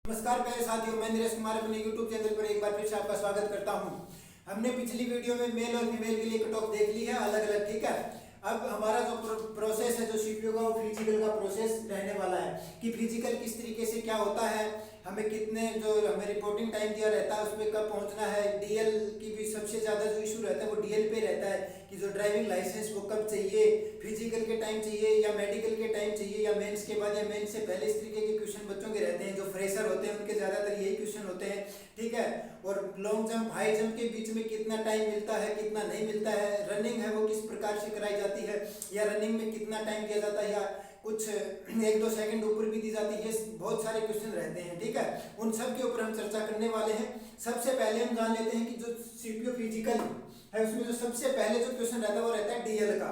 नमस्कार प्यारे साथियों, मैं नरेश कुमार अपने YouTube चैनल पर एक बार फिर से आपका स्वागत करता हूं। हमने पिछली वीडियो में मेल और फीमेल के लिए कट ऑफ देख ली है अलग अलग, ठीक है। अब हमारा जो प्रोसेस है, जो सीपीयू का, वो फिजिकल का प्रोसेस रहने वाला है कि फिजिकल किस तरीके से क्या होता है, हमें कितने जो हमें रिपोर्टिंग टाइम दिया रहता है उसमें कब पहुंचना है। डीएल की भी सबसे ज़्यादा जो इशू रहता है वो डीएल पे रहता है कि जो ड्राइविंग लाइसेंस वो कब चाहिए, फिजिकल के टाइम चाहिए या मेडिकल के टाइम चाहिए या मेंस के बाद या मेंस से पहले। इस तरीके के क्वेश्चन बच्चों के रहते हैं। जो फ्रेशर होते हैं उनके ज़्यादातर यही क्वेश्चन होते हैं, ठीक है। और लॉन्ग जंप हाई जंप के बीच में कितना टाइम मिलता है, कितना नहीं मिलता है, रनिंग है वो किस प्रकार से कराई जाती है या रनिंग में कितना टाइम दिया जाता है या कुछ 1-2 सेकंड ऊपर भी दी जाती है। बहुत सारे क्वेश्चन रहते हैं, ठीक है। उन सब के ऊपर हम चर्चा करने वाले हैं। सबसे पहले हम जान लेते हैं कि जो सीपीयू फिजिकल है उसमें जो सबसे पहले जो क्वेश्चन रहता है वो रहता है डीएल का,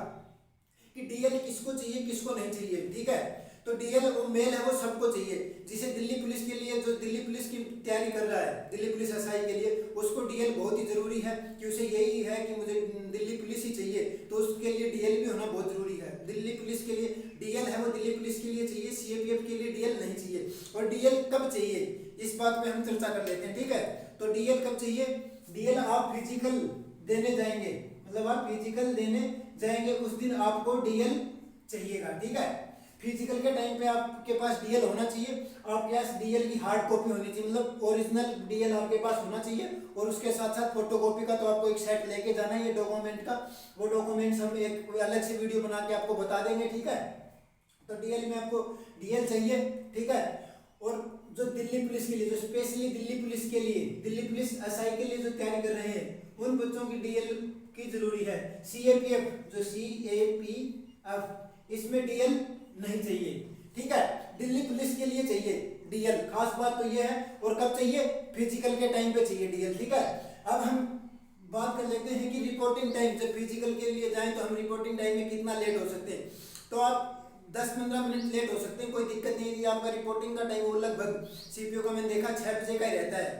कि डीएल किसको चाहिए किसको नहीं चाहिए, ठीक है। तो डीएल वो मेल है वो सबको चाहिए। जिसे दिल्ली पुलिस के लिए, जो दिल्ली पुलिस की तैयारी कर रहा है, दिल्ली पुलिस एसआई के लिए, उसको डीएल बहुत ही जरूरी है कि उसे यही है कि मुझे दिल्ली पुलिस ही चाहिए, तो उसके लिए डीएल भी होना बहुत जरूरी है। दिल्ली पुलिस के लिए डीएल है वो दिल्ली पुलिस के लिए चाहिए, सीएपीएफ के लिए डीएल नहीं चाहिए। और डीएल कब चाहिए इस बात पे हम चर्चा कर लेते हैं, ठीक है। तो डीएल कब चाहिए? डीएल आप फिजिकल देने जाएंगे, मतलब आप फिजिकल देने जाएंगे उस दिन आपको डीएल चाहिएगा, ठीक है। फिजिकल के टाइम पे आपके पास डीएल होना चाहिए। आपके पास डीएल की हार्ड कॉपी होनी चाहिए, मतलब ओरिजिनल डीएल आपके पास होना चाहिए। और उसके साथ साथ फोटोकॉपी का तो आपको एक सेट लेके जाना है, ये डॉक्यूमेंट का। वो डॉक्यूमेंट्स हम एक अलग से वीडियो बना के आपको बता देंगे, ठीक है। तो डीएल में आपको डीएल चाहिए, ठीक है। और जो दिल्ली पुलिस के लिए, जो स्पेशली दिल्ली पुलिस के लिए, दिल्ली पुलिस एसआई के लिए जो तैयारी कर रहे हैं, उन बच्चों की डीएल की जरूरी है। सीएपीएफ, जो सीएपीएफ, इसमें डीएल नहीं चाहिए, ठीक है। दिल्ली पुलिस के लिए चाहिए डीएल, खास बात तो ये है। और कब चाहिए? फिजिकल के टाइम पे चाहिए डीएल, ठीक है। अब हम बात कर लेते हैं कि रिपोर्टिंग टाइम, जब फिजिकल के लिए जाएं तो हम रिपोर्टिंग टाइम में कितना लेट हो सकते हैं। तो आप 10-15 मिनट लेट हो सकते हैं, कोई दिक्कत नहीं है। आपका रिपोर्टिंग का टाइम वो लगभग सीपीयू का मैंने देखा 6 बजे का ही रहता है।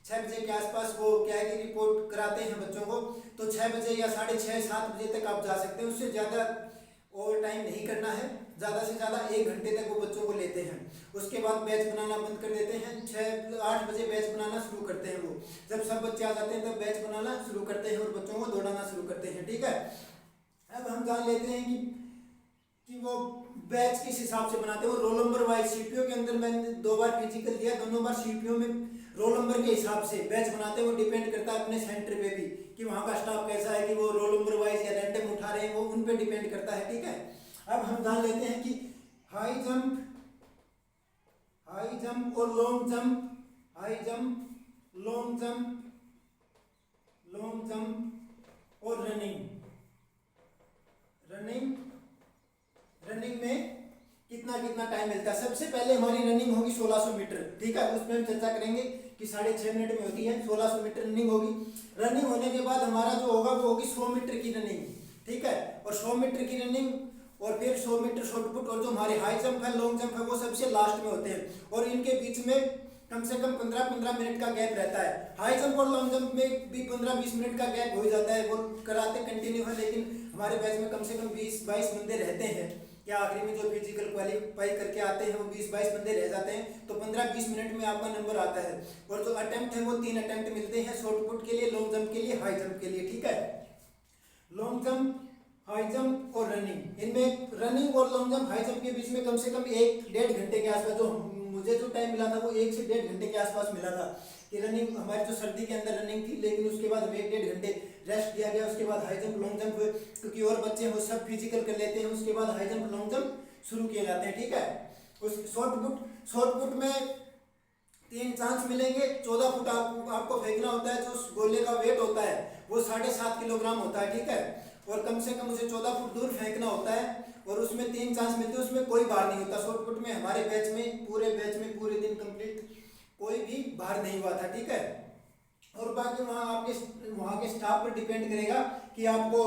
6 बजे के आसपास वो क्या है कि रिपोर्ट कराते हैं बच्चों को, तो 6 बजे या 6:30-7 बजे तक आप जा सकते हैं। उससे ज़्यादा ओवर टाइम नहीं करना है। ज़्यादा से ज़्यादा 1 घंटे तक वो बच्चों को लेते हैं। उसके बाद बैच बनाना बंद कर देते हैं। 6-8 बजे बैच बनाना शुरू करते हैं। वो जब सब बच्चे आ जाते हैं तब बैच बनाना शुरू करते हैं और बच्चों को दौड़ाना शुरू करते हैं, ठीक है। अब हम जान लेते हैं कि वो बैच किस हिसाब से बनाते हैं। वो रोल नंबर वाइज, सीपीयू के अंदर मैंने 2 बार फिजिकल दिया, दोनों बार सीपीयू में रोल नंबर के हिसाब से बैच बनाते हैं। वो डिपेंड करता है अपने सेंटर पे भी कि वहाँ का स्टाफ कैसा है, कि वो रोल नंबर वाइज या रैंडम उठा रहे हैं, वो उन पे डिपेंड करता है, ठीक है। अब हम जान लेते हैं कि हाई जंप और long jump, high jump, long jump और रनिंग में कितना टाइम मिलता है। सबसे पहले हमारी रनिंग होगी 1600 मीटर, ठीक है। उसमें हम चर्चा करेंगे कि 6.5 मिनट में होती है, 1600 मीटर रनिंग होगी। रनिंग होने के बाद हमारा जो होगा वो होगी 100 मीटर की रनिंग, ठीक है। और 100 मीटर की रनिंग और फिर 100 मीटर शॉर्टपुट, और जो हमारे हाई जंप है, लॉन्ग जंप है, वो सबसे लास्ट में होते हैं। और इनके बीच में कम से कम 15-15 मिनट का गैप रहता है। हाई जंप और लॉन्ग जंप में भी 15-20 मिनट का गैप हो जाता है। वो कराते कंटिन्यू है, लेकिन हमारे बैच में कम से कम 20-22 बंदे रहते हैं, या आखिरी में जो फिजिकल क्वालिफाई करके आते हैं वो 20-22 बंदे रह जाते हैं। तो 15-20 मिनट में आपका नंबर आता है। और जो अटेम्प्ट है वो 3 अटेम्प्ट मिलते हैं, शॉर्टपुट के लिए, लॉन्ग जंप के लिए, हाई जंप के लिए, ठीक है। लॉन्ग जंप, हाई जंप और रनिंग, इनमें रनिंग और लॉन्ग जंप, हाई जंप के बीच में कम से कम 1-1.5 घंटे के आसपास, जो मुझे जो टाइम मिला था वो 1 से 1.5 घंटे के आसपास मिला था कि रनिंग हमारी जो सर्दी के अंदर रनिंग थी। लेकिन उसके बाद हमें 1-1.5 घंटे रेस्ट दिया गया। उसके बाद हाई जंप, लॉन्ग जंप हुए, क्योंकि और बच्चे वो सब फिजिकल कर लेते हैं। उसके बाद हाई जंप, लॉन्ग जंप शुरू किए जाते हैं, ठीक है। उस शॉर्टपुट में 3 चांस मिलेंगे। 14 फुट आपको फेंकना होता है। जो उस गोले का वेट होता है वो 7.5 किलोग्राम होता है, ठीक है। और कम से कम उसे 14 फुट दूर फेंकना होता है। और उसमें 3 चांस मिलते हैं, उसमें कोई बाहर नहीं होता। शॉर्टपुट में हमारे बैच में, पूरे बैच में, पूरे दिन कंप्लीट कोई भी बाहर नहीं हुआ था, ठीक है। और बाकी वहाँ के स्टाफ पर डिपेंड करेगा कि आपको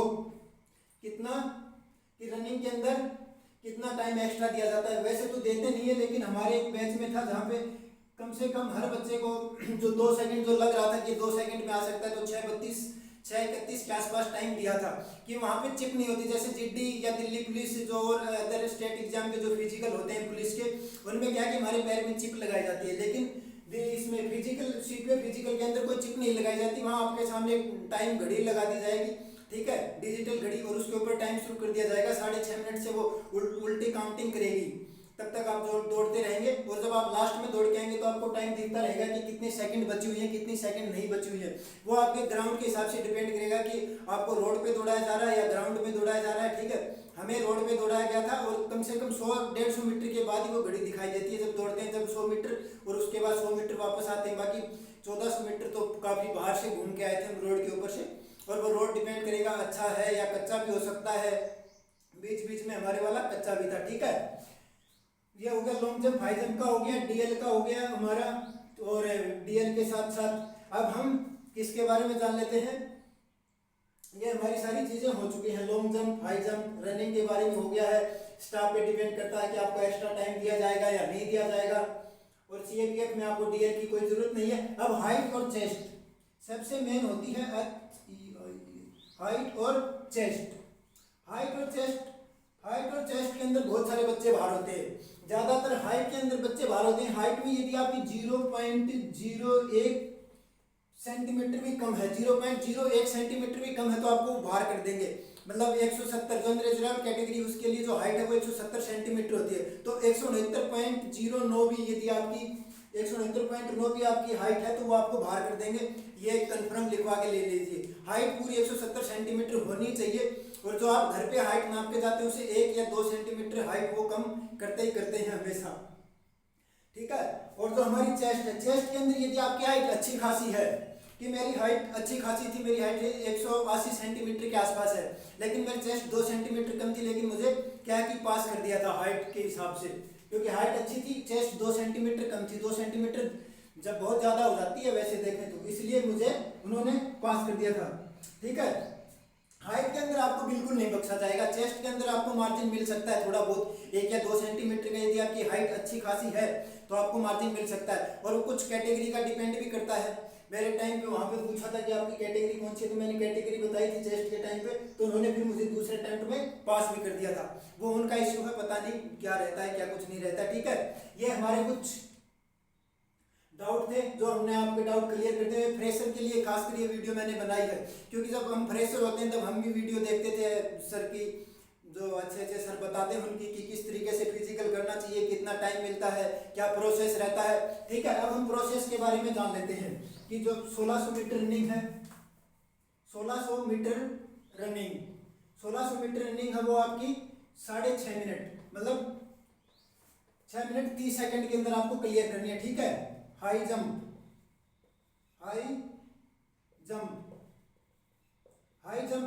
कितना, कि रनिंग के अंदर कितना टाइम एक्स्ट्रा दिया जाता है। वैसे तो देते नहीं है, लेकिन हमारे एक बैच में था जहाँ पे कम से कम हर बच्चे को जो 2 सेकंड जो लग रहा था कि 2 सेकंड में आ सकता है, तो 6:32 6:31 के आसपास टाइम दिया था कि वहाँ पे चिप नहीं होती। जैसे जीडी या दिल्ली पुलिस जो और अदर स्टेट एग्जाम के जो फिजिकल होते हैं पुलिस के, उनमें क्या कि हमारे पैर में चिप लगाई जाती है, लेकिन इसमें फिजिकल सीपीओ फिजिकल के अंदर कोई चिप नहीं लगाई जाती। वहाँ आपके सामने टाइम घड़ी लगा दी जाएगी, ठीक है, डिजिटल घड़ी, और उसके ऊपर टाइम शुरू कर दिया जाएगा। 6.5 मिनट से वो उल्टी काउंटिंग करेगी, तब तक आप दौड़ते रहेंगे, और जब आप लास्ट में दौड़ के आएंगे तो आपको टाइम दिखता रहेगा कि कितनी सेकंड बची हुई है, कितनी सेकंड नहीं बची हुई है। वो आपके ग्राउंड के हिसाब से डिपेंड करेगा कि आपको रोड पे दौड़ाया जा रहा है या ग्राउंड में दौड़ाया जा रहा है, ठीक है। हमें रोड पे दौड़ाया गया था, और कम से कम 100-150 मीटर के बाद ही वो घड़ी दिखाई देती है जब दौड़ते हैं, जब 100 मीटर, और उसके बाद 100 मीटर वापस आते हैं। बाकी 1400 मीटर तो काफ़ी बाहर से घूम के आए थे हम रोड के ऊपर से, और वो रोड डिपेंड करेगा अच्छा है या कच्चा भी हो सकता है, बीच बीच में हमारे वाला कच्चा भी था, ठीक है। ये हो गया लॉन्ग जंप, हाई जंप का हो गया, डीएल का हो गया हमारा, और डीएल के साथ साथ अब हम किसके बारे में जान लेते हैं। ये हमारी सारी चीजें हो चुकी हैं, long jump, high jump, running के बारे में हो गया है। स्टाफ पे डिपेंड करता है कि आपको एक्स्ट्रा टाइम दिया जाएगा या नहीं दिया जाएगा, और सीएपीएफ में आपको डीएल की कोई जरूरत नहीं है। अब हाइट और चेस्ट सबसे मेन होती है, हाइट और चेस्ट। हाइट और चेस्ट के अंदर बहुत सारे बच्चे बाहर होते हैं, ज्यादातर हाइट के अंदर बच्चे बाहर होते हैं। हाइट में यदि आपकी 0.01 सेंटीमीटर भी कम है, 0.01 सेंटीमीटर भी कम है तो आपको बाहर कर देंगे। मतलब 170 जनरल रिजर्व कैटेगरी, उसके लिए जो हाइट है वो 170 सेंटीमीटर होती है, तो 169.09 भी यदि आपकी 169.9 भी आपकी हाइट है तो वो आपको बाहर कर देंगे। ये कंफर्म लिखवा के ले लीजिए, हाइट पूरी 170 सेंटीमीटर होनी चाहिए, और जो आप घर पे हाइट नाप के जाते हैं उसे 1 या 2 सेंटीमीटर हाइट वो कम करते ही करते हैं हमेशा, ठीक है। और जो हमारी चेस्ट है, चेस्ट के अंदर यदि आपकी हाइट अच्छी खासी है, कि मेरी हाइट अच्छी खासी थी, मेरी हाइट 180 सेंटीमीटर के आसपास है, लेकिन मेरी चेस्ट 2 सेंटीमीटर कम थी, लेकिन मुझे क्या कि पास कर दिया था हाइट के हिसाब से, क्योंकि हाइट अच्छी थी, चेस्ट 2 सेंटीमीटर कम थी। 2 सेंटीमीटर जब बहुत ज़्यादा हो जाती है वैसे देखें तो, इसलिए मुझे उन्होंने पास कर दिया था, ठीक है। हाइट के अंदर आपको बिल्कुल नहीं बख्शा जाएगा, चेस्ट के अंदर आपको मार्जिन मिल सकता है थोड़ा बहुत, 1 या 2 सेंटीमीटर का, यदि आपकी हाइट अच्छी खासी है तो आपको मार्जिन मिल सकता है। और वो कुछ कैटेगरी का डिपेंड भी करता है। मेरे टाइम पे वहाँ पे पूछा था कि आपकी कैटेगरी कौन सी है, तो मैंने कैटेगरी बताई थी चेस्ट के टाइम पे, तो उन्होंने फिर मुझे दूसरे अटेम्प्ट में पास भी कर दिया था। वो उनका इश्यू है, पता नहीं क्या रहता है क्या कुछ नहीं रहता, ठीक है। ये हमारे कुछ डाउट थे जो हमने आपके डाउट क्लियर करते हुए फ्रेशर के लिए खासकर ये वीडियो मैंने बनाई है, क्योंकि जब हम फ्रेशर होते हैं तब हम भी वीडियो देखते थे सर की, जो अच्छे सर बताते हैं उनकी कि किस तरीके से फिजिकल करना चाहिए, कितना टाइम मिलता है, क्या प्रोसेस रहता है, ठीक है। अब हम प्रोसेस के बारे में जान लेते हैं कि जो 1600 मीटर रनिंग है, 1600 मीटर रनिंग है वो आपकी 6.5 मिनट, मतलब 6 मिनट 30 सेकंड के अंदर आपको क्लियर करनी है, ठीक है। हाई जंप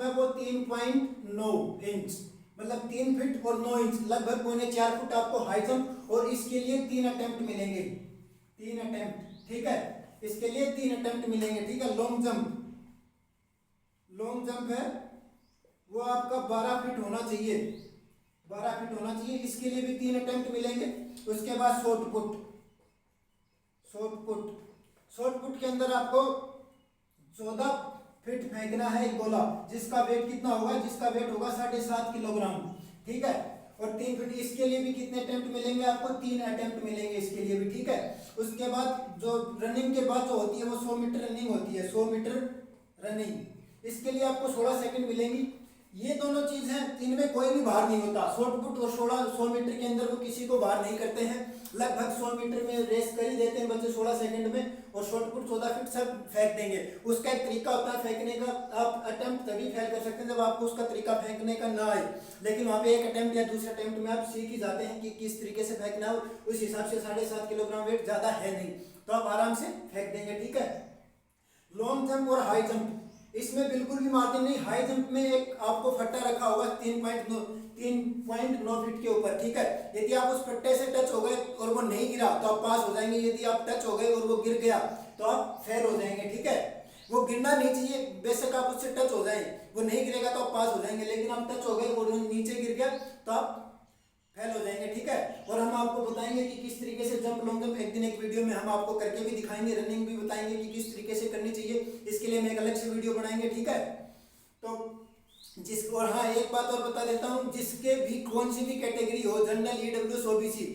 है वो 3.9 इंच, मतलब 3 फीट और 9 इंच, लगभग 3.25 फुट आपको हाई जंप, और इसके लिए 3 अटेम्प्ट मिलेंगे, 3 अटेम्प्ट, ठीक है। इसके लिए 3 अटेम्प्ट मिलेंगे, ठीक है। लॉन्ग जंप है वो आपका 12 फीट होना चाहिए, 12 फीट होना चाहिए, इसके लिए भी 3 अटेम्प्ट मिलेंगे। उसके बाद शॉर्ट पुट के अंदर आपको 14 फीट फेंकना है एक गोला, जिसका वेट कितना होगा, जिसका वेट होगा 7.5 किलोग्राम, ठीक है। और 3 फीट, इसके लिए भी कितने अटेम्प्ट मिलेंगे आपको, 3 अटेम्प्ट मिलेंगे इसके लिए भी, ठीक है। उसके बाद जो रनिंग के बाद जो होती है वो 100 मीटर रनिंग होती है, 100 मीटर रनिंग, इसके लिए आपको 16 सेकंड मिलेंगी। ये दोनों चीज हैं, इनमें कोई भी बाहर नहीं होता। शॉर्ट पुट और 100 मीटर के अंदर वो किसी को बाहर नहीं करते हैं, लगभग 100 मीटर में रेस कर ही देते हैं बच्चे 16 सेकंड में, और शॉर्ट पुट 14 फीट सब फेंक देंगे। उसका एक तरीका होता है फेंकने का, आप अटेम्प्ट तभी फेल कर सकते हैं जब आपको उसका तरीका फेंकने का ना आए, लेकिन वहाँ पे एक अटेम्प्ट या दूसरे अटेम्प्ट में आप सीख ही जाते हैं कि किस तरीके से फेंकना हो। उस हिसाब से 7.5 किलोग्राम वेट ज्यादा है नहीं, तो आप आराम से फेंक देंगे, ठीक है। लॉन्ग जंप और हाई जंप, इसमें बिल्कुल भी मार्जिन नहीं। हाई जंप में एक आपको फट्टा रखा होगा 3.9 फीट के ऊपर, ठीक है। यदि आप उस फट्टे से टच हो गए और वो नहीं गिरा तो आप पास हो जाएंगे, यदि आप टच हो गए और वो गिर गया तो आप फेल हो जाएंगे, ठीक है। वो गिरना नहीं चाहिए, बेशक आप उससे टच हो जाए, वो नहीं गिरेगा तो आप पास हो जाएंगे, लेकिन आप टच हो गए और नीचे गिर गया तो आप फेल हो जाएंगे, ठीक है। और हम आपको बताएंगे कि किस तरीके से जंप लॉन्ग जंप एक दिन एक वीडियो में हम आपको करके भी दिखाएंगे, रनिंग भी बताएंगे कि किस तरीके से करनी चाहिए। इसके लिए हम एक अलग से वीडियो बनाएंगे, ठीक है। तो और हाँ, एक बात और बता देता हूँ, जिसके भी कौन सी भी कैटेगरी हो, जनरल, ईडब्ल्यूएस, ओबीसी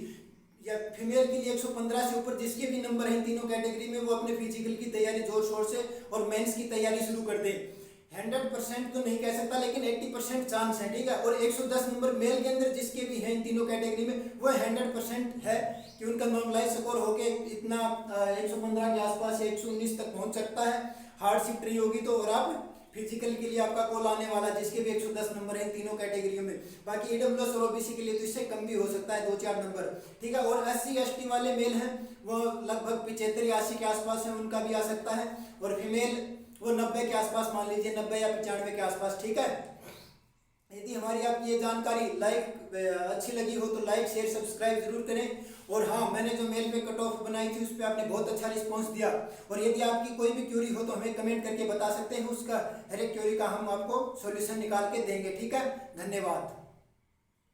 या फीमेल के लिए 115 से ऊपर जिसके भी नंबर हैं तीनों कैटेगरी में, वो अपने फिजिकल की तैयारी जोर शोर से और मेंस की तैयारी शुरू कर दें। 100% तो नहीं कह सकता, लेकिन 80% चांस है, ठीक है। और 110 नंबर मेल के अंदर जिसके भी हैं इन तीनों कैटेगरी में, वो 100% है कि उनका नॉर्मलाइज स्कोर होके इतना 115 के आसपास 119 तक पहुंच सकता है। हार्डशिप रही होगी तो, और आप फिजिकल के लिए आपका कॉल आने वाला, जिसके भी 110 नंबर है तीनों कैटेगरियों में। बाकी ईडब्ल्यूएस और ओबीसी के लिए तो इससे कम भी हो सकता है, 2-4 नंबर, ठीक है। और SC ST वाले मेल हैं वो लगभग 75-80 के आसपास है, उनका भी आ सकता है। और फीमेल वो 90 के आसपास, मान लीजिए 90 या 95 के आसपास, ठीक है। यदि हमारी आपकी ये जानकारी अच्छी लगी हो तो लाइक शेयर सब्सक्राइब जरूर करें। और हाँ, मैंने जो मेल में कट ऑफ बनाई थी उस पर आपने बहुत अच्छा रिस्पांस दिया। और यदि आपकी कोई भी क्वेरी हो तो हमें कमेंट करके बता सकते हैं, उसका हर एक क्वेरी का हम आपको सॉल्यूशन निकाल के देंगे, ठीक है। धन्यवाद।